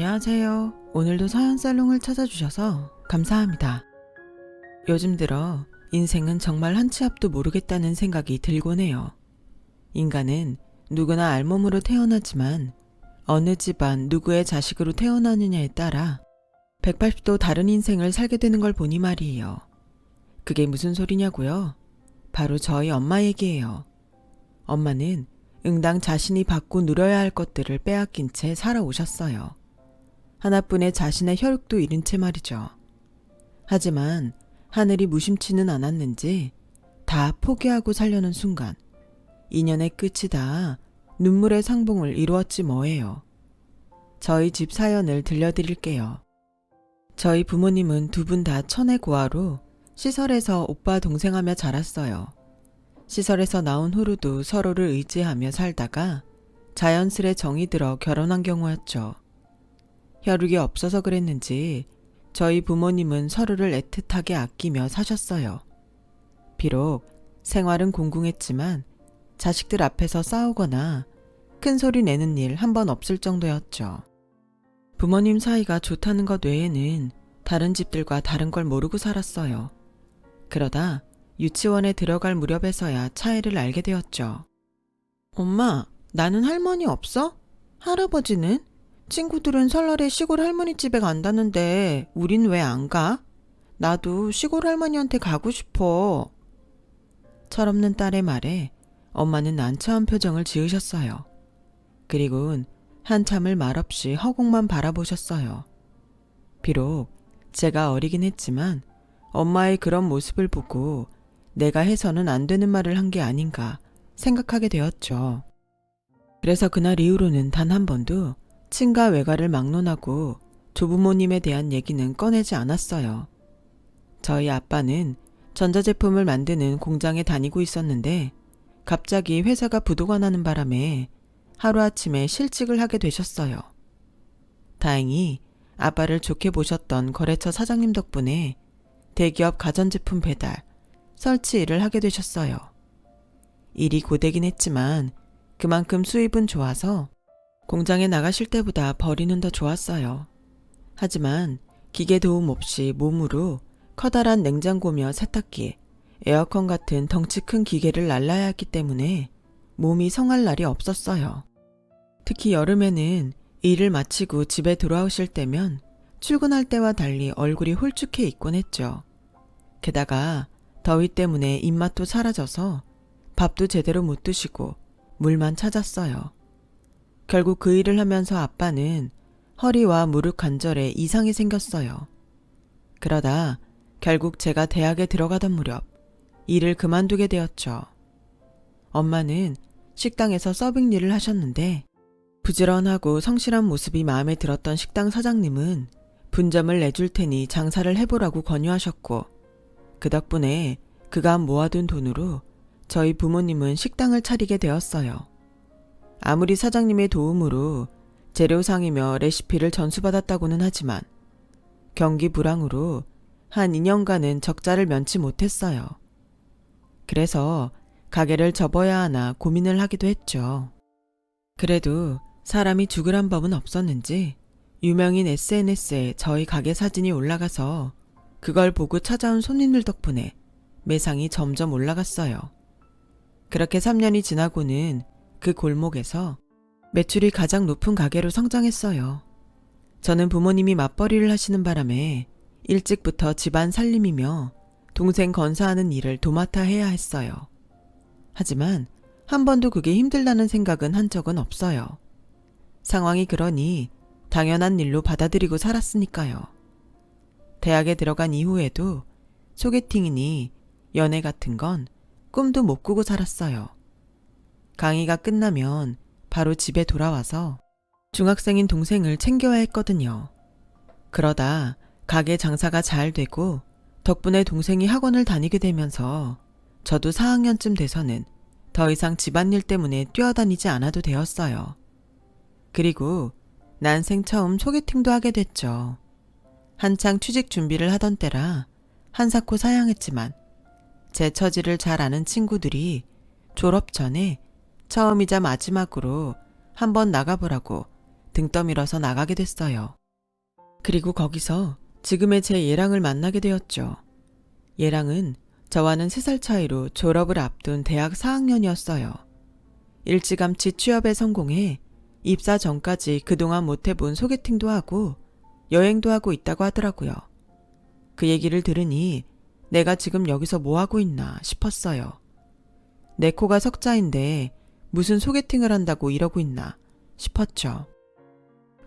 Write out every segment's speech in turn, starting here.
안녕하세요. 오늘도 서연살롱을 찾아주셔서 감사합니다. 요즘 들어 인생은 정말 한 치 앞도 모르겠다는 생각이 들곤 해요. 인간은 누구나 알몸으로 태어나지만 어느 집안 누구의 자식으로 태어나느냐에 따라 180도 다른 인생을 살게 되는 걸 보니 말이에요. 그게 무슨 소리냐고요? 바로 저희 엄마 얘기예요. 엄마는 응당 자신이 받고 누려야 할 것들을 빼앗긴 채 살아오셨어요. 하나뿐의 자신의 혈육도 잃은 채 말이죠. 하지만 하늘이 무심치는 않았는지 다 포기하고 살려는 순간 인연의 끝이 다 눈물의 상봉을 이루었지 뭐예요. 저희 집 사연을 들려드릴게요. 저희 부모님은 두 분 다 천의 고아로 시설에서 오빠 동생하며 자랐어요. 시설에서 나온 후로도 서로를 의지하며 살다가 자연스레 정이 들어 결혼한 경우였죠. 혈육이 없어서 그랬는지 저희 부모님은 서로를 애틋하게 아끼며 사셨어요. 비록 생활은 공공했지만 자식들 앞에서 싸우거나 큰 소리 내는 일 한 번 없을 정도였죠. 부모님 사이가 좋다는 것 외에는 다른 집들과 다른 걸 모르고 살았어요. 그러다 유치원에 들어갈 무렵에서야 차이를 알게 되었죠. 엄마, 나는 할머니 없어? 할아버지는? 친구들은 설날에 시골 할머니 집에 간다는데 우린 왜 안 가? 나도 시골 할머니한테 가고 싶어. 철없는 딸의 말에 엄마는 난처한 표정을 지으셨어요. 그리곤 한참을 말없이 허공만 바라보셨어요. 비록 제가 어리긴 했지만 엄마의 그런 모습을 보고 내가 해서는 안 되는 말을 한 게 아닌가 생각하게 되었죠. 그래서 그날 이후로는 단 한 번도 친가 외가를 막론하고 조부모님에 대한 얘기는 꺼내지 않았어요. 저희 아빠는 전자제품을 만드는 공장에 다니고 있었는데 갑자기 회사가 부도가 나는 바람에 하루아침에 실직을 하게 되셨어요. 다행히 아빠를 좋게 보셨던 거래처 사장님 덕분에 대기업 가전제품 배달, 설치 일을 하게 되셨어요. 일이 고되긴 했지만 그만큼 수입은 좋아서 공장에 나가실 때보다 벌이는 더 좋았어요. 하지만 기계 도움 없이 몸으로 커다란 냉장고며 세탁기, 에어컨 같은 덩치 큰 기계를 날라야 했기 때문에 몸이 성할 날이 없었어요. 특히 여름에는 일을 마치고 집에 돌아오실 때면 출근할 때와 달리 얼굴이 홀쭉해 있곤 했죠. 게다가 더위 때문에 입맛도 사라져서 밥도 제대로 못 드시고 물만 찾았어요. 결국 그 일을 하면서 아빠는 허리와 무릎 관절에 이상이 생겼어요. 그러다 결국 제가 대학에 들어가던 무렵 일을 그만두게 되었죠. 엄마는 식당에서 서빙 일을 하셨는데 부지런하고 성실한 모습이 마음에 들었던 식당 사장님은 분점을 내줄 테니 장사를 해보라고 권유하셨고 그 덕분에 그간 모아둔 돈으로 저희 부모님은 식당을 차리게 되었어요. 아무리 사장님의 도움으로 재료상이며 레시피를 전수받았다고는 하지만 경기 불황으로 한 2년간은 적자를 면치 못했어요. 그래서 가게를 접어야 하나 고민을 하기도 했죠. 그래도 사람이 죽으란 법은 없었는지 유명인 SNS에 저희 가게 사진이 올라가서 그걸 보고 찾아온 손님들 덕분에 매상이 점점 올라갔어요. 그렇게 3년이 지나고는 그 골목에서 매출이 가장 높은 가게로 성장했어요. 저는 부모님이 맞벌이를 하시는 바람에 일찍부터 집안 살림이며 동생 건사하는 일을 도맡아 해야 했어요. 하지만 한 번도 그게 힘들다는 생각은 한 적은 없어요. 상황이 그러니 당연한 일로 받아들이고 살았으니까요. 대학에 들어간 이후에도 소개팅이니 연애 같은 건 꿈도 못 꾸고 살았어요. 강의가 끝나면 바로 집에 돌아와서 중학생인 동생을 챙겨야 했거든요. 그러다 가게 장사가 잘 되고 덕분에 동생이 학원을 다니게 되면서 저도 4학년쯤 돼서는 더 이상 집안일 때문에 뛰어다니지 않아도 되었어요. 그리고 난생 처음 소개팅도 하게 됐죠. 한창 취직 준비를 하던 때라 한사코 사양했지만 제 처지를 잘 아는 친구들이 졸업 전에 처음이자 마지막으로 한번 나가보라고 등 떠밀어서 나가게 됐어요. 그리고 거기서 지금의 제 예랑을 만나게 되었죠. 예랑은 저와는 3살 차이로 졸업을 앞둔 대학 4학년이었어요. 일찌감치 취업에 성공해 입사 전까지 그동안 못해본 소개팅도 하고 여행도 하고 있다고 하더라고요. 그 얘기를 들으니 내가 지금 여기서 뭐 하고 있나 싶었어요. 내 코가 석자인데 무슨 소개팅을 한다고 이러고 있나 싶었죠.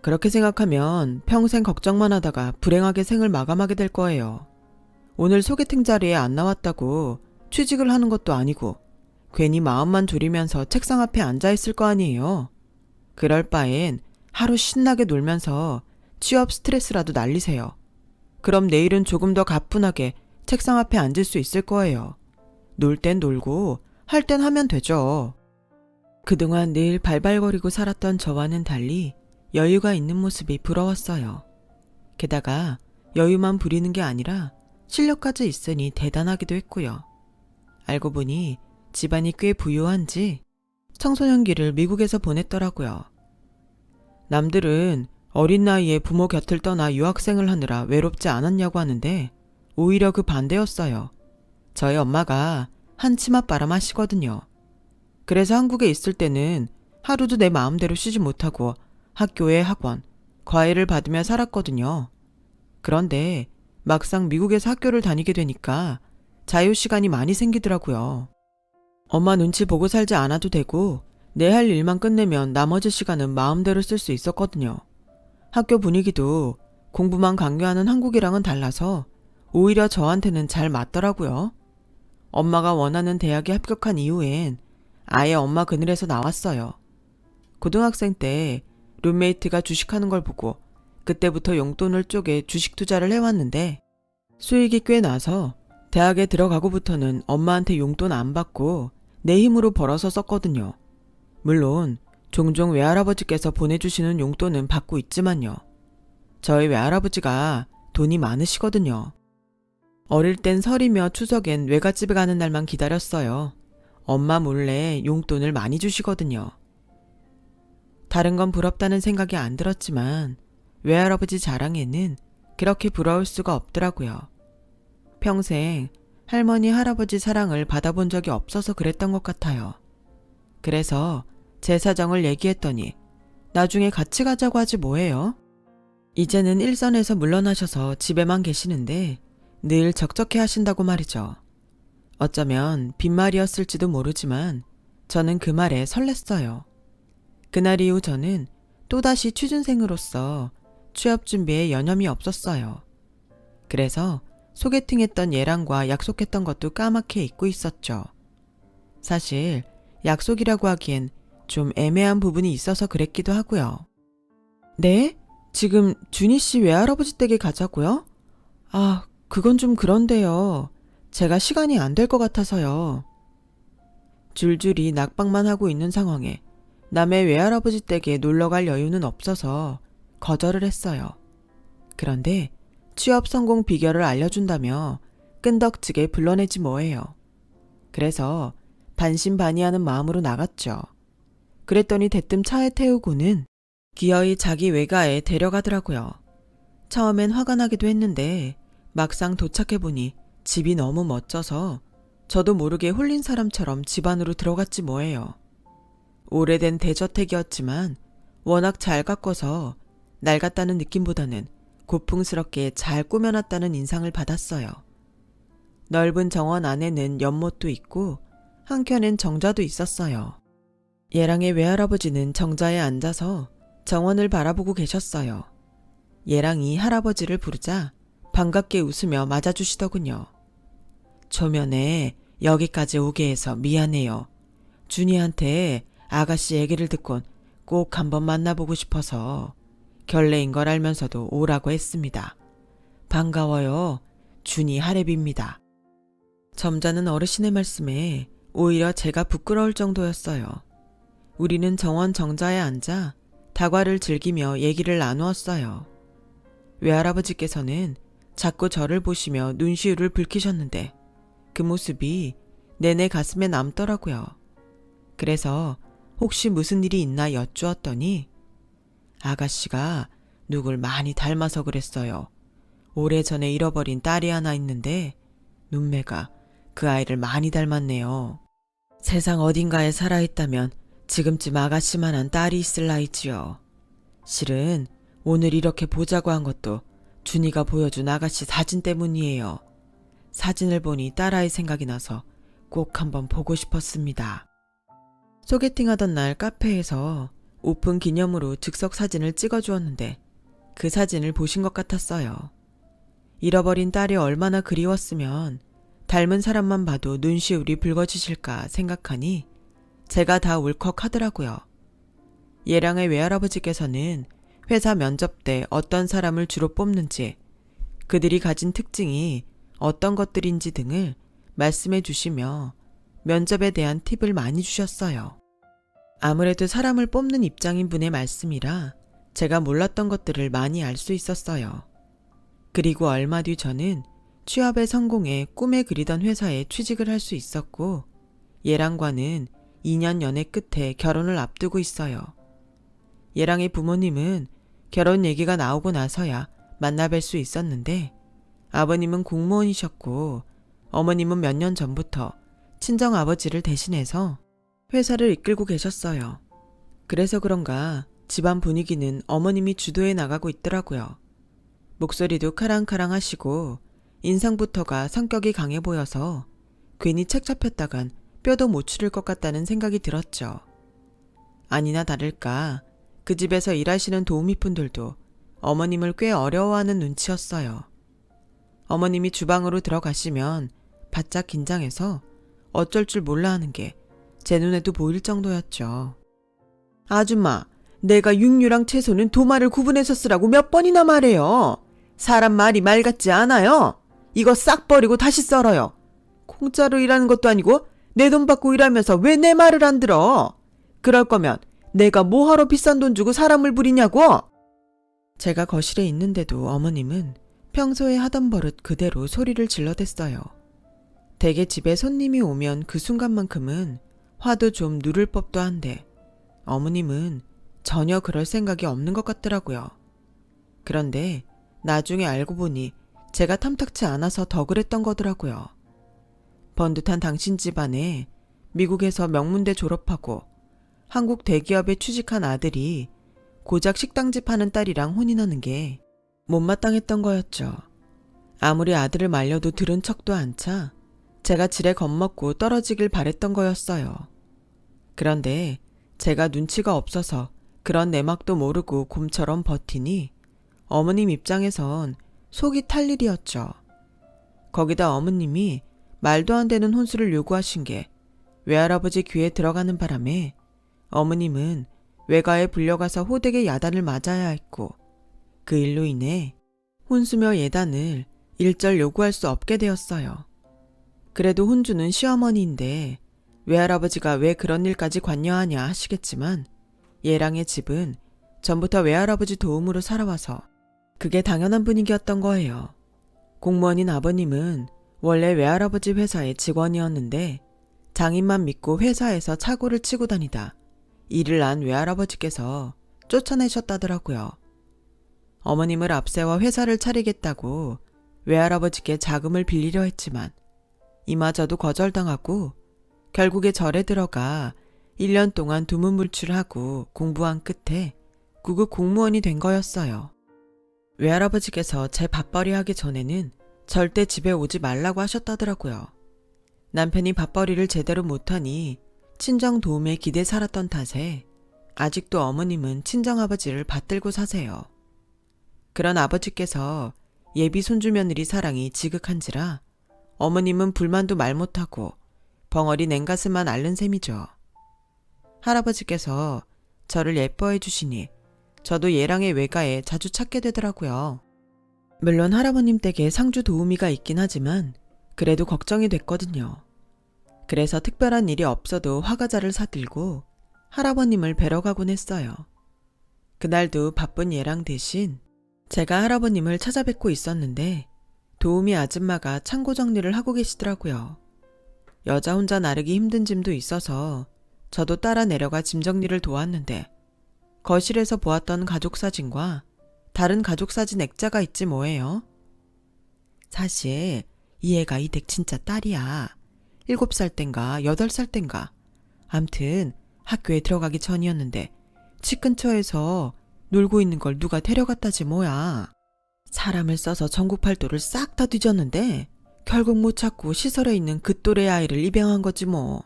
그렇게 생각하면 평생 걱정만 하다가 불행하게 생을 마감하게 될 거예요. 오늘 소개팅 자리에 안 나왔다고 취직을 하는 것도 아니고 괜히 마음만 졸이면서 책상 앞에 앉아 있을 거 아니에요. 그럴 바엔 하루 신나게 놀면서 취업 스트레스라도 날리세요. 그럼 내일은 조금 더 가뿐하게 책상 앞에 앉을 수 있을 거예요. 놀 땐 놀고 할 땐 하면 되죠. 그동안 늘 발발거리고 살았던 저와는 달리 여유가 있는 모습이 부러웠어요. 게다가 여유만 부리는 게 아니라 실력까지 있으니 대단하기도 했고요. 알고 보니 집안이 꽤 부유한지 청소년기를 미국에서 보냈더라고요. 남들은 어린 나이에 부모 곁을 떠나 유학생을 하느라 외롭지 않았냐고 하는데 오히려 그 반대였어요. 저희 엄마가 한 치맛바람 하시거든요. 그래서 한국에 있을 때는 하루도 내 마음대로 쉬지 못하고 학교에 학원, 과외를 받으며 살았거든요. 그런데 막상 미국에서 학교를 다니게 되니까 자유시간이 많이 생기더라고요. 엄마 눈치 보고 살지 않아도 되고 내 할 일만 끝내면 나머지 시간은 마음대로 쓸 수 있었거든요. 학교 분위기도 공부만 강요하는 한국이랑은 달라서 오히려 저한테는 잘 맞더라고요. 엄마가 원하는 대학에 합격한 이후엔 아예 엄마 그늘에서 나왔어요. 고등학생 때 룸메이트가 주식하는 걸 보고 그때부터 용돈을 쪼개 주식 투자를 해왔는데 수익이 꽤 나서 대학에 들어가고부터는 엄마한테 용돈 안 받고 내 힘으로 벌어서 썼거든요. 물론 종종 외할아버지께서 보내주시는 용돈은 받고 있지만요. 저희 외할아버지가 돈이 많으시거든요. 어릴 땐 설이며 추석엔 외갓집에 가는 날만 기다렸어요. 엄마 몰래 용돈을 많이 주시거든요. 다른 건 부럽다는 생각이 안 들었지만 외할아버지 자랑에는 그렇게 부러울 수가 없더라고요. 평생 할머니, 할아버지 사랑을 받아본 적이 없어서 그랬던 것 같아요. 그래서 제 사정을 얘기했더니 나중에 같이 가자고 하지 뭐해요? 이제는 일선에서 물러나셔서 집에만 계시는데 늘 적적해 하신다고 말이죠. 어쩌면 빈말이었을지도 모르지만 저는 그 말에 설렜어요. 그날 이후 저는 또다시 취준생으로서 취업 준비에 여념이 없었어요. 그래서 소개팅했던 예랑과 약속했던 것도 까맣게 잊고 있었죠. 사실 약속이라고 하기엔 좀 애매한 부분이 있어서 그랬기도 하고요. 네? 지금 준희 씨 외할아버지 댁에 가자고요? 아, 그건 좀 그런데요. 제가 시간이 안 될 것 같아서요. 줄줄이 낙방만 하고 있는 상황에 남의 외할아버지 댁에 놀러갈 여유는 없어서 거절을 했어요. 그런데 취업 성공 비결을 알려준다며 끈덕지게 불러내지 뭐예요. 그래서 반신반의하는 마음으로 나갔죠. 그랬더니 대뜸 차에 태우고는 기어이 자기 외가에 데려가더라고요. 처음엔 화가 나기도 했는데 막상 도착해보니 집이 너무 멋져서 저도 모르게 홀린 사람처럼 집 안으로 들어갔지 뭐예요. 오래된 대저택이었지만 워낙 잘 가꿔서 낡았다는 느낌보다는 고풍스럽게 잘 꾸며놨다는 인상을 받았어요. 넓은 정원 안에는 연못도 있고 한켠엔 정자도 있었어요. 예랑의 외할아버지는 정자에 앉아서 정원을 바라보고 계셨어요. 예랑이 할아버지를 부르자 반갑게 웃으며 맞아주시더군요. 초면에 여기까지 오게 해서 미안해요. 준이한테 아가씨 얘기를 듣곤 꼭 한번 만나보고 싶어서 결례인 걸 알면서도 오라고 했습니다. 반가워요. 준이 할애비입니다. 점잖은 어르신의 말씀에 오히려 제가 부끄러울 정도였어요. 우리는 정원 정자에 앉아 다과를 즐기며 얘기를 나누었어요. 외할아버지께서는 자꾸 저를 보시며 눈시울을 붉히셨는데 그 모습이 내내 가슴에 남더라고요. 그래서 혹시 무슨 일이 있나 여쭈었더니 아가씨가 누굴 많이 닮아서 그랬어요. 오래전에 잃어버린 딸이 하나 있는데 눈매가 그 아이를 많이 닮았네요. 세상 어딘가에 살아있다면 지금쯤 아가씨만한 딸이 있을 나이지요. 실은 오늘 이렇게 보자고 한 것도 준이가 보여준 아가씨 사진 때문이에요. 사진을 보니 딸아이 생각이 나서 꼭 한번 보고 싶었습니다. 소개팅하던 날 카페에서 오픈 기념으로 즉석 사진을 찍어주었는데 그 사진을 보신 것 같았어요. 잃어버린 딸이 얼마나 그리웠으면 닮은 사람만 봐도 눈시울이 붉어지실까 생각하니 제가 다 울컥하더라고요. 예랑의 외할아버지께서는 회사 면접 때 어떤 사람을 주로 뽑는지, 그들이 가진 특징이 어떤 것들인지 등을 말씀해 주시며 면접에 대한 팁을 많이 주셨어요. 아무래도 사람을 뽑는 입장인 분의 말씀이라 제가 몰랐던 것들을 많이 알 수 있었어요. 그리고 얼마 뒤 저는 취업에 성공해 꿈에 그리던 회사에 취직을 할 수 있었고 예랑과는 2년 연애 끝에 결혼을 앞두고 있어요. 예랑의 부모님은 결혼 얘기가 나오고 나서야 만나뵐 수 있었는데 아버님은 공무원이셨고 어머님은 몇 년 전부터 친정아버지를 대신해서 회사를 이끌고 계셨어요. 그래서 그런가 집안 분위기는 어머님이 주도해 나가고 있더라고요. 목소리도 카랑카랑하시고 인상부터가 성격이 강해 보여서 괜히 책 잡혔다간 뼈도 못 추릴 것 같다는 생각이 들었죠. 아니나 다를까 그 집에서 일하시는 도우미분들도 어머님을 꽤 어려워하는 눈치였어요. 어머님이 주방으로 들어가시면 바짝 긴장해서 어쩔 줄 몰라 하는 게 제 눈에도 보일 정도였죠. 아줌마, 내가 육류랑 채소는 도마를 구분해서 쓰라고 몇 번이나 말해요. 사람 말이 말 같지 않아요. 이거 싹 버리고 다시 썰어요. 공짜로 일하는 것도 아니고 내 돈 받고 일하면서 왜 내 말을 안 들어? 그럴 거면 내가 뭐하러 비싼 돈 주고 사람을 부리냐고? 제가 거실에 있는데도 어머님은 평소에 하던 버릇 그대로 소리를 질러댔어요. 대개 집에 손님이 오면 그 순간만큼은 화도 좀 누를 법도 한데 어머님은 전혀 그럴 생각이 없는 것 같더라고요. 그런데 나중에 알고 보니 제가 탐탁치 않아서 더 그랬던 거더라고요. 번듯한 당신 집안에 미국에서 명문대 졸업하고 한국 대기업에 취직한 아들이 고작 식당집 하는 딸이랑 혼인하는 게 못마땅했던 거였죠. 아무리 아들을 말려도 들은 척도 안 차 제가 지레 겁먹고 떨어지길 바랬던 거였어요. 그런데 제가 눈치가 없어서 그런 내막도 모르고 곰처럼 버티니 어머님 입장에선 속이 탈 일이었죠. 거기다 어머님이 말도 안 되는 혼수를 요구하신 게 외할아버지 귀에 들어가는 바람에 어머님은 외가에 불려가서 호되게 야단을 맞아야 했고 그 일로 인해 혼수며 예단을 일절 요구할 수 없게 되었어요. 그래도 혼주는 시어머니인데 외할아버지가 왜 그런 일까지 관여하냐 하시겠지만 예랑의 집은 전부터 외할아버지 도움으로 살아와서 그게 당연한 분위기였던 거예요. 공무원인 아버님은 원래 외할아버지 회사의 직원이었는데 장인만 믿고 회사에서 차고를 치고 다니다 일을 안 외할아버지께서 쫓아내셨다더라고요. 어머님을 앞세워 회사를 차리겠다고 외할아버지께 자금을 빌리려 했지만 이마저도 거절당하고 결국에 절에 들어가 1년 동안 두문불출하고 공부한 끝에 구급 공무원이 된 거였어요. 외할아버지께서 제 밥벌이 하기 전에는 절대 집에 오지 말라고 하셨다더라고요. 남편이 밥벌이를 제대로 못하니 친정 도움에 기대 살았던 탓에 아직도 어머님은 친정아버지를 받들고 사세요. 그런 아버지께서 예비 손주 며느리 사랑이 지극한지라 어머님은 불만도 말 못하고 벙어리 냉가슴만 앓는 셈이죠. 할아버지께서 저를 예뻐해 주시니 저도 예랑의 외가에 자주 찾게 되더라고요. 물론 할아버님 댁에 상주 도우미가 있긴 하지만 그래도 걱정이 됐거든요. 그래서 특별한 일이 없어도 화과자를 사들고 할아버님을 뵈러 가곤 했어요. 그날도 바쁜 예랑 대신 제가 할아버님을 찾아뵙고 있었는데 도우미 아줌마가 창고 정리를 하고 계시더라고요. 여자 혼자 나르기 힘든 짐도 있어서 저도 따라 내려가 짐 정리를 도왔는데 거실에서 보았던 가족 사진과 다른 가족 사진 액자가 있지 뭐예요. 사실 이 애가 이 댁 진짜 딸이야. 7살 땐가 8살 땐가. 암튼 학교에 들어가기 전이었는데 집 근처에서 놀고 있는 걸 누가 데려갔다지 뭐야. 사람을 써서 전국 팔도를 싹 다 뒤졌는데 결국 못 찾고 시설에 있는 그 또래 아이를 입양한 거지 뭐.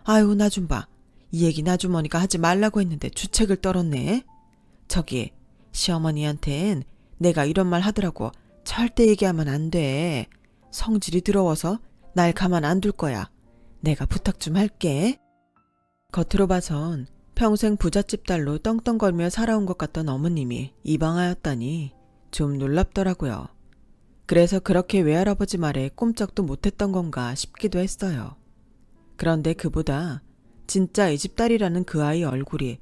아유, 나 좀 봐. 이 얘기 나주머니가 하지 말라고 했는데 주책을 떨었네. 저기 시어머니한텐 내가 이런 말 하더라고 절대 얘기하면 안 돼. 성질이 더러워서 날 가만 안 둘 거야. 내가 부탁 좀 할게. 겉으로 봐선 평생 부잣집 딸로 떵떵거리며 살아온 것 같던 어머님이 입양하였다니 좀 놀랍더라고요. 그래서 그렇게 외할아버지 말에 꼼짝도 못했던 건가 싶기도 했어요. 그런데 그보다 진짜 이 집 딸이라는 그 아이 얼굴이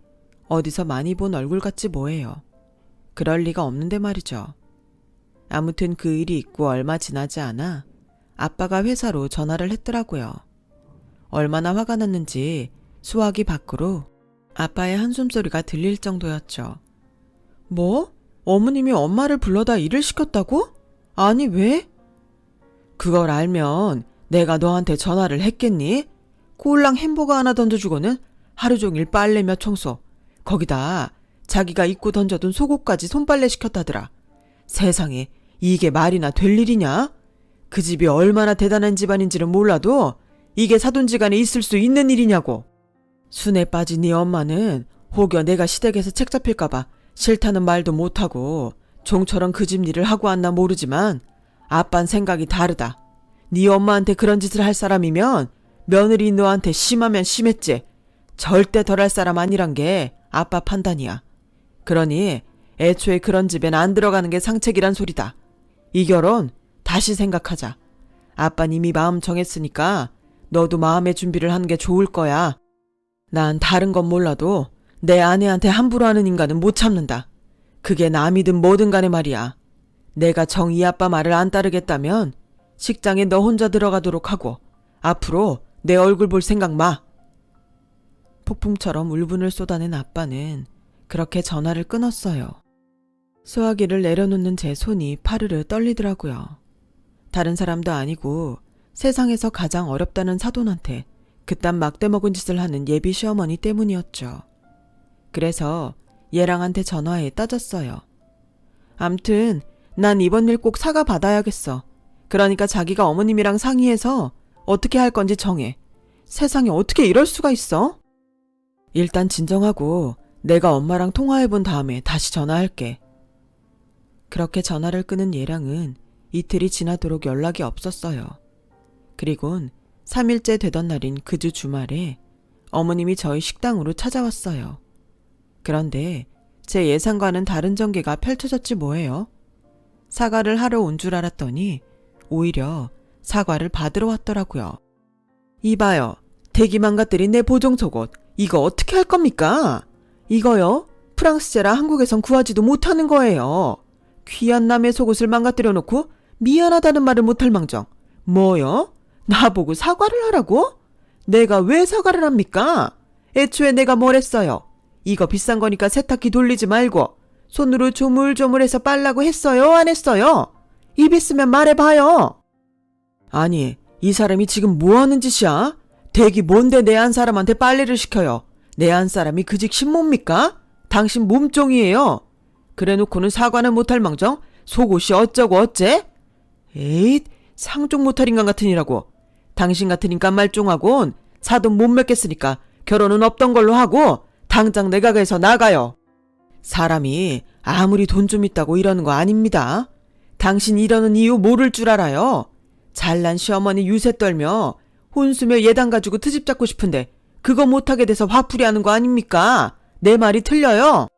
어디서 많이 본 얼굴 같지 뭐예요. 그럴 리가 없는데 말이죠. 아무튼 그 일이 있고 얼마 지나지 않아 아빠가 회사로 전화를 했더라고요. 얼마나 화가 났는지 수화기 밖으로 아빠의 한숨소리가 들릴 정도였죠. 뭐? 어머님이 엄마를 불러다 일을 시켰다고? 아니 왜? 그걸 알면 내가 너한테 전화를 했겠니? 꼴랑 햄버거 하나 던져주고는 하루 종일 빨래며 청소, 거기다 자기가 입고 던져둔 속옷까지 손빨래 시켰다더라. 세상에 이게 말이나 될 일이냐? 그 집이 얼마나 대단한 집안인지는 몰라도 이게 사돈지간에 있을 수 있는 일이냐고. 순에 빠진 네 엄마는 혹여 내가 시댁에서 책 잡힐까봐 싫다는 말도 못하고 종처럼 그 집 일을 하고 왔나 모르지만 아빤 생각이 다르다. 네 엄마한테 그런 짓을 할 사람이면 며느리 너한테 심하면 심했지. 절대 덜 할 사람 아니란 게 아빠 판단이야. 그러니 애초에 그런 집엔 안 들어가는 게 상책이란 소리다. 이 결혼 다시 생각하자. 아빤 이미 마음 정했으니까 너도 마음의 준비를 하는 게 좋을 거야. 난 다른 건 몰라도 내 아내한테 함부로 하는 인간은 못 참는다. 그게 남이든 뭐든 간에 말이야. 내가 정 이 아빠 말을 안 따르겠다면 식장에 너 혼자 들어가도록 하고 앞으로 내 얼굴 볼 생각 마. 폭풍처럼 울분을 쏟아낸 아빠는 그렇게 전화를 끊었어요. 수화기를 내려놓는 제 손이 파르르 떨리더라고요. 다른 사람도 아니고 세상에서 가장 어렵다는 사돈한테 그딴 막대먹은 짓을 하는 예비 시어머니 때문이었죠. 그래서 얘랑한테 전화해 따졌어요. 암튼 난 이번 일 꼭 사과 받아야겠어. 그러니까 자기가 어머님이랑 상의해서 어떻게 할 건지 정해. 세상에 어떻게 이럴 수가 있어? 일단 진정하고 내가 엄마랑 통화해본 다음에 다시 전화할게. 그렇게 전화를 끊은 얘랑은 이틀이 지나도록 연락이 없었어요. 그리곤 3일째 되던 날인 그 주 주말에 어머님이 저희 식당으로 찾아왔어요. 그런데 제 예상과는 다른 전개가 펼쳐졌지 뭐예요. 사과를 하러 온 줄 알았더니 오히려 사과를 받으러 왔더라고요. 이봐요. 대기망가들이 내 보정 속옷 이거 어떻게 할 겁니까? 이거요? 프랑스제라 한국에선 구하지도 못하는 거예요. 귀한 남의 속옷을 망가뜨려 놓고 미안하다는 말을 못할 망정. 뭐요? 나보고 사과를 하라고? 내가 왜 사과를 합니까? 애초에 내가 뭘 했어요? 이거 비싼 거니까 세탁기 돌리지 말고 손으로 조물조물해서 빨라고 했어요? 안 했어요? 입 있으면 말해봐요. 아니, 이 사람이 지금 뭐하는 짓이야? 댁이 뭔데 내 안 사람한테 빨래를 시켜요? 내 안 사람이 그 집 신모입니까? 당신 몸종이에요. 그래놓고는 사과는 못할 망정 속옷이 어쩌고 어째? 에잇, 상종 못할 인간 같은 이라고. 당신 같은 인간 말종하곤 사돈 못 맺겠으니까 결혼은 없던 걸로 하고 당장 내 가게에서 나가요. 사람이 아무리 돈 좀 있다고 이러는 거 아닙니다. 당신 이러는 이유 모를 줄 알아요. 잘난 시어머니 유세 떨며 혼수며 예단 가지고 트집 잡고 싶은데 그거 못하게 돼서 화풀이 하는 거 아닙니까? 내 말이 틀려요?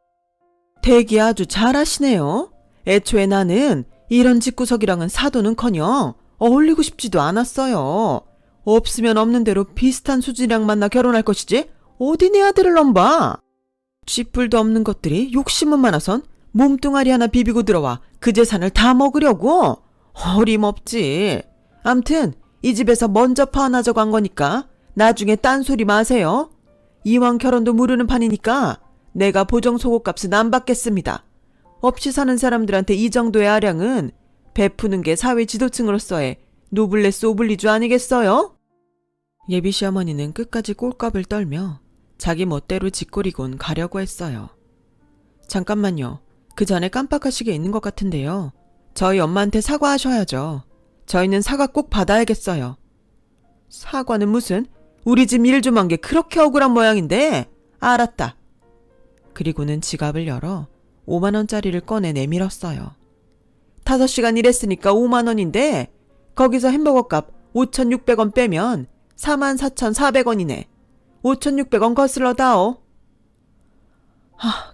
대기 아주 잘하시네요. 애초에 나는 이런 집구석이랑은 사돈은커녕 어울리고 싶지도 않았어요. 없으면 없는 대로 비슷한 수준이랑 만나 결혼할 것이지 어디 내 아들을 넘봐. 쥐뿔도 없는 것들이 욕심은 많아선 몸뚱아리 하나 비비고 들어와 그 재산을 다 먹으려고? 어림없지. 암튼 이 집에서 먼저 파나져 간 거니까 나중에 딴소리 마세요. 이왕 결혼도 모르는 판이니까 내가 보정 속옷값은 안 받겠습니다. 없이 사는 사람들한테 이 정도의 아량은 베푸는 게 사회 지도층으로서의 노블레스 오블리주 아니겠어요? 예비 시어머니는 끝까지 꼴값을 떨며 자기 멋대로 짓거리곤 가려고 했어요. 잠깐만요. 그 전에 깜빡하시게 있는 것 같은데요. 저희 엄마한테 사과하셔야죠. 저희는 사과 꼭 받아야겠어요. 사과는 무슨? 우리 집 일 좀 한 게 그렇게 억울한 모양인데. 알았다. 그리고는 지갑을 열어 5만 원짜리를 꺼내 내밀었어요. 5시간 일했으니까 5만 원인데 거기서 햄버거 값 5,600원 빼면 44,400원이네. 5,600원 거슬러 다오.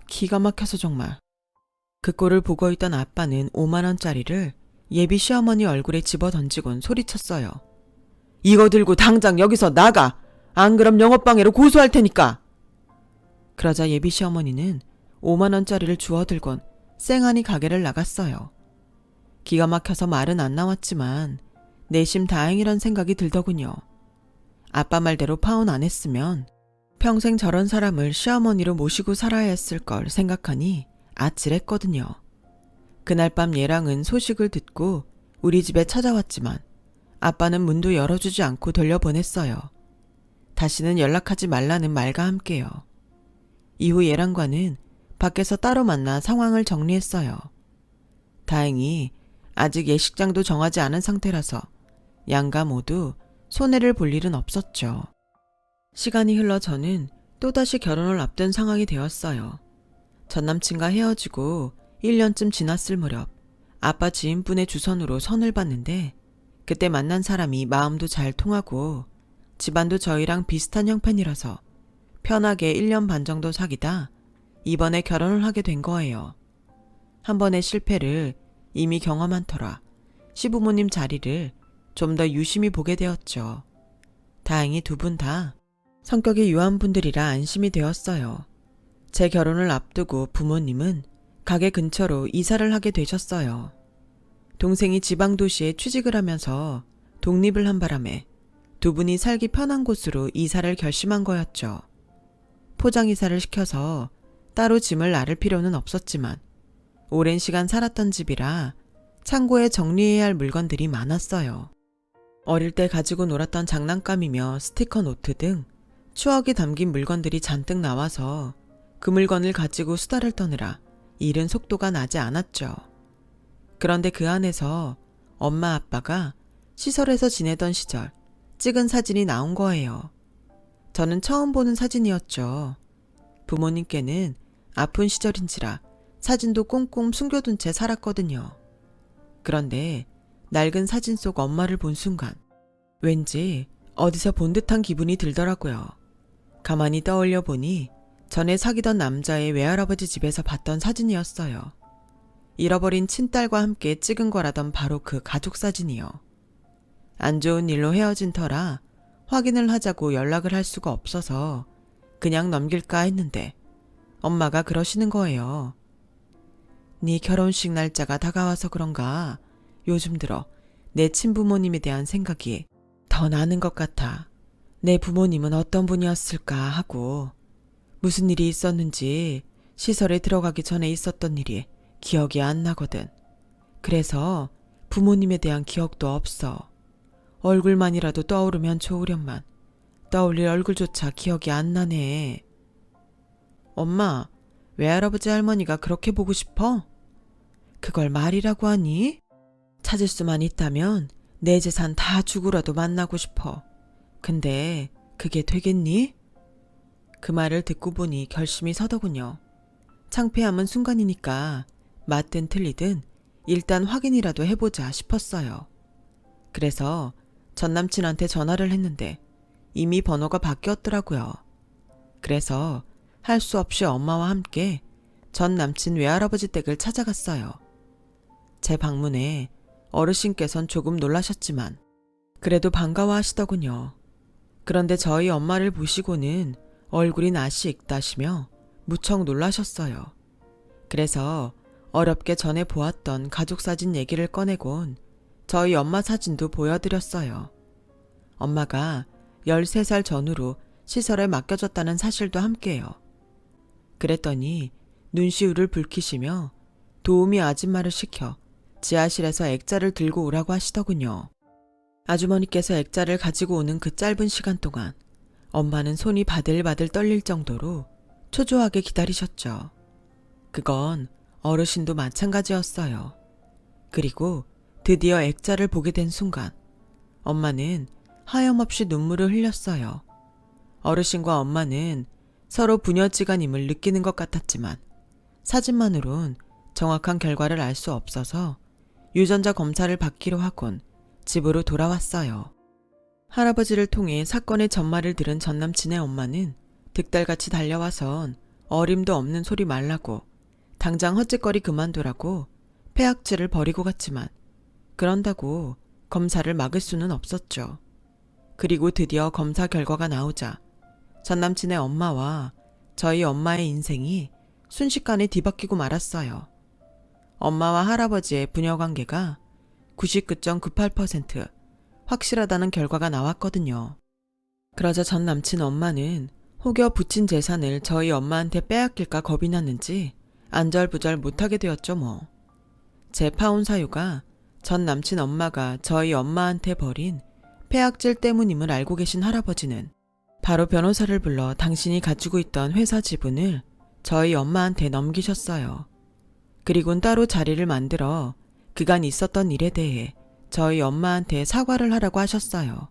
기가 막혀서 정말. 그 꼴을 보고 있던 아빠는 5만 원짜리를 예비 시어머니 얼굴에 집어던지곤 소리쳤어요. 이거 들고 당장 여기서 나가. 안 그럼 영업방해로 고소할 테니까. 그러자 예비 시어머니는 5만 원짜리를 주워들곤 쌩하니 가게를 나갔어요. 기가 막혀서 말은 안 나왔지만 내심 다행이란 생각이 들더군요. 아빠 말대로 파혼 안 했으면 평생 저런 사람을 시어머니로 모시고 살아야 했을 걸 생각하니 아찔했거든요. 그날 밤 예랑은 소식을 듣고 우리 집에 찾아왔지만 아빠는 문도 열어주지 않고 돌려보냈어요. 다시는 연락하지 말라는 말과 함께요. 이후 예랑과는 밖에서 따로 만나 상황을 정리했어요. 다행히 아직 예식장도 정하지 않은 상태라서 양가 모두 손해를 볼 일은 없었죠. 시간이 흘러 저는 또다시 결혼을 앞둔 상황이 되었어요. 전남친과 헤어지고 1년쯤 지났을 무렵 아빠 지인분의 주선으로 선을 봤는데 그때 만난 사람이 마음도 잘 통하고 집안도 저희랑 비슷한 형편이라서 편하게 1년 반 정도 사귀다 이번에 결혼을 하게 된 거예요. 한 번의 실패를 이미 경험한 터라 시부모님 자리를 좀 더 유심히 보게 되었죠. 다행히 두 분 다 성격이 유한 분들이라 안심이 되었어요. 제 결혼을 앞두고 부모님은 가게 근처로 이사를 하게 되셨어요. 동생이 지방도시에 취직을 하면서 독립을 한 바람에 두 분이 살기 편한 곳으로 이사를 결심한 거였죠. 포장 이사를 시켜서 따로 짐을 나를 필요는 없었지만 오랜 시간 살았던 집이라 창고에 정리해야 할 물건들이 많았어요. 어릴 때 가지고 놀았던 장난감이며 스티커 노트 등 추억이 담긴 물건들이 잔뜩 나와서 그 물건을 가지고 수다를 떠느라 일은 속도가 나지 않았죠. 그런데 그 안에서 엄마 아빠가 시설에서 지내던 시절 찍은 사진이 나온 거예요. 저는 처음 보는 사진이었죠. 부모님께는 아픈 시절인지라 사진도 꽁꽁 숨겨둔 채 살았거든요. 그런데 낡은 사진 속 엄마를 본 순간 왠지 어디서 본 듯한 기분이 들더라고요. 가만히 떠올려 보니 전에 사귀던 남자의 외할아버지 집에서 봤던 사진이었어요. 잃어버린 친딸과 함께 찍은 거라던 바로 그 가족 사진이요. 안 좋은 일로 헤어진 터라 확인을 하자고 연락을 할 수가 없어서 그냥 넘길까 했는데 엄마가 그러시는 거예요. 네 결혼식 날짜가 다가와서 그런가 요즘 들어 내 친부모님에 대한 생각이 더 나는 것 같아. 내 부모님은 어떤 분이었을까 하고 무슨 일이 있었는지 시설에 들어가기 전에 있었던 일이 기억이 안 나거든. 그래서 부모님에 대한 기억도 없어. 얼굴만이라도 떠오르면 좋으련만 떠올릴 얼굴조차 기억이 안 나네. 엄마, 외할아버지 할머니가 그렇게 보고 싶어? 그걸 말이라고 하니? 찾을 수만 있다면 내 재산 다 주고라도 만나고 싶어. 근데 그게 되겠니? 그 말을 듣고 보니 결심이 서더군요. 창피함은 순간이니까 맞든 틀리든 일단 확인이라도 해보자 싶었어요. 그래서 전 남친한테 전화를 했는데 이미 번호가 바뀌었더라고요. 그래서 할 수 없이 엄마와 함께 전 남친 외할아버지 댁을 찾아갔어요. 제 방문에 어르신께선 조금 놀라셨지만 그래도 반가워하시더군요. 그런데 저희 엄마를 보시고는 얼굴이 낯이 익다시며 무척 놀라셨어요. 그래서 어렵게 전에 보았던 가족사진 얘기를 꺼내곤 저희 엄마 사진도 보여드렸어요. 엄마가 13살 전후로 시설에 맡겨졌다는 사실도 함께요. 그랬더니 눈시울을 붉히시며 도우미 아줌마를 시켜 지하실에서 액자를 들고 오라고 하시더군요. 아주머니께서 액자를 가지고 오는 그 짧은 시간 동안 엄마는 손이 바들바들 떨릴 정도로 초조하게 기다리셨죠. 그건 어르신도 마찬가지였어요. 그리고 드디어 액자를 보게 된 순간 엄마는 하염없이 눈물을 흘렸어요. 어르신과 엄마는 서로 부녀지간임을 느끼는 것 같았지만 사진만으론 정확한 결과를 알 수 없어서 유전자 검사를 받기로 하곤 집으로 돌아왔어요. 할아버지를 통해 사건의 전말을 들은 전남친의 엄마는 득달같이 달려와선 어림도 없는 소리 말라고 당장 헛짓거리 그만두라고 폐악질을 벌이고 갔지만 그런다고 검사를 막을 수는 없었죠. 그리고 드디어 검사 결과가 나오자 전남친의 엄마와 저희 엄마의 인생이 순식간에 뒤바뀌고 말았어요. 엄마와 할아버지의 부녀관계가 99.98% 확실하다는 결과가 나왔거든요. 그러자 전 남친 엄마는 혹여 붙인 재산을 저희 엄마한테 빼앗길까 겁이 났는지 안절부절 못하게 되었죠 뭐. 제 파혼 사유가 전 남친 엄마가 저희 엄마한테 벌인 폐악질 때문임을 알고 계신 할아버지는 바로 변호사를 불러 당신이 가지고 있던 회사 지분을 저희 엄마한테 넘기셨어요. 그리곤 따로 자리를 만들어 그간 있었던 일에 대해 저희 엄마한테 사과를 하라고 하셨어요.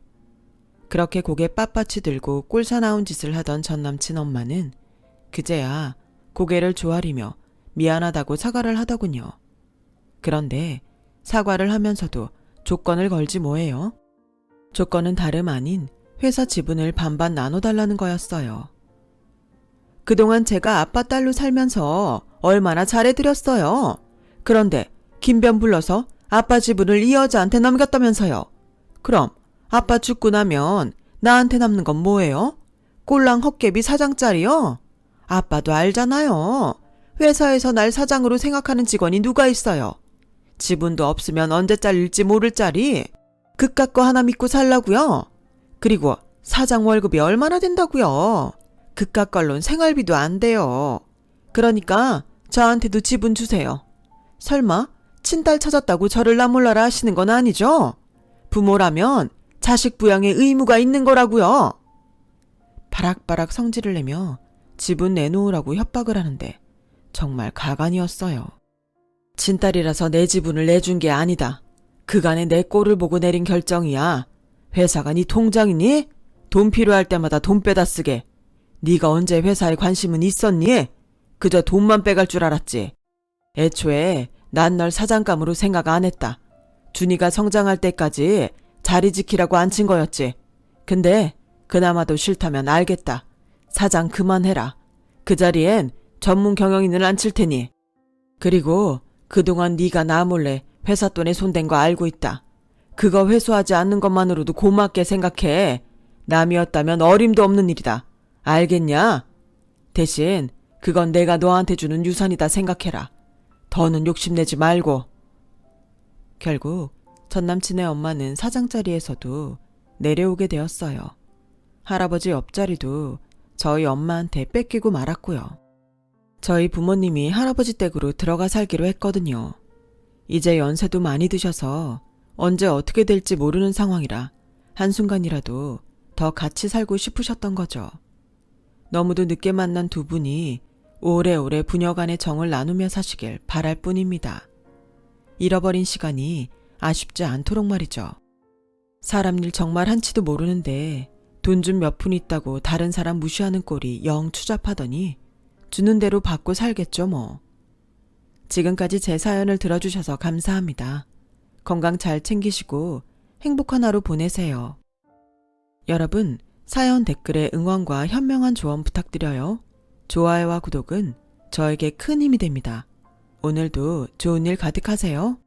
그렇게 고개 빳빳이 들고 꼴사나운 짓을 하던 전 남친 엄마는 그제야 고개를 조아리며 미안하다고 사과를 하더군요. 그런데 사과를 하면서도 조건을 걸지 뭐예요? 조건은 다름 아닌 회사 지분을 반반 나눠달라는 거였어요. 그동안 제가 아빠 딸로 살면서 얼마나 잘해드렸어요. 그런데 김변 불러서 아빠 지분을 이 여자한테 넘겼다면서요. 그럼 아빠 죽고 나면 나한테 남는 건 뭐예요? 꼴랑 헛개비 사장짜리요? 아빠도 알잖아요. 회사에서 날 사장으로 생각하는 직원이 누가 있어요. 지분도 없으면 언제 잘릴지 모를 자리. 그깟 거 하나 믿고 살라고요? 그리고 사장 월급이 얼마나 된다고요? 그깟 걸론 생활비도 안 돼요. 그러니까 저한테도 지분 주세요. 설마 친딸 찾았다고 저를 나몰라라 하시는 건 아니죠? 부모라면 자식 부양에 의무가 있는 거라고요. 바락바락 성질을 내며 지분 내놓으라고 협박을 하는데 정말 가관이었어요. 친딸이라서 내 지분을 내준 게 아니다. 그간에 내 꼴을 보고 내린 결정이야. 회사가 네 통장이니? 돈 필요할 때마다 돈 빼다 쓰게. 네가 언제 회사에 관심은 있었니? 그저 돈만 빼갈 줄 알았지. 애초에 난 널 사장감으로 생각 안 했다. 준이가 성장할 때까지 자리 지키라고 앉힌 거였지. 근데 그나마도 싫다면 알겠다. 사장 그만해라. 그 자리엔 전문 경영인을 앉힐 테니. 그리고 그동안 네가 나 몰래 회사 돈에 손댄 거 알고 있다. 그거 회수하지 않는 것만으로도 고맙게 생각해. 남이었다면 어림도 없는 일이다. 알겠냐? 대신 그건 내가 너한테 주는 유산이다 생각해라. 더는 욕심내지 말고. 결국 전남친의 엄마는 사장자리에서도 내려오게 되었어요. 할아버지 옆자리도 저희 엄마한테 뺏기고 말았고요. 저희 부모님이 할아버지 댁으로 들어가 살기로 했거든요. 이제 연세도 많이 드셔서 언제 어떻게 될지 모르는 상황이라 한순간이라도 더 같이 살고 싶으셨던 거죠. 너무도 늦게 만난 두 분이 오래오래 부녀간의 정을 나누며 사시길 바랄 뿐입니다. 잃어버린 시간이 아쉽지 않도록 말이죠. 사람 일 정말 한치도 모르는데 돈 좀 몇 푼 있다고 다른 사람 무시하는 꼴이 영 추잡하더니 주는 대로 받고 살겠죠 뭐. 지금까지 제 사연을 들어주셔서 감사합니다. 건강 잘 챙기시고 행복한 하루 보내세요. 여러분, 사연 댓글에 응원과 현명한 조언 부탁드려요. 좋아요와 구독은 저에게 큰 힘이 됩니다. 오늘도 좋은 일 가득하세요.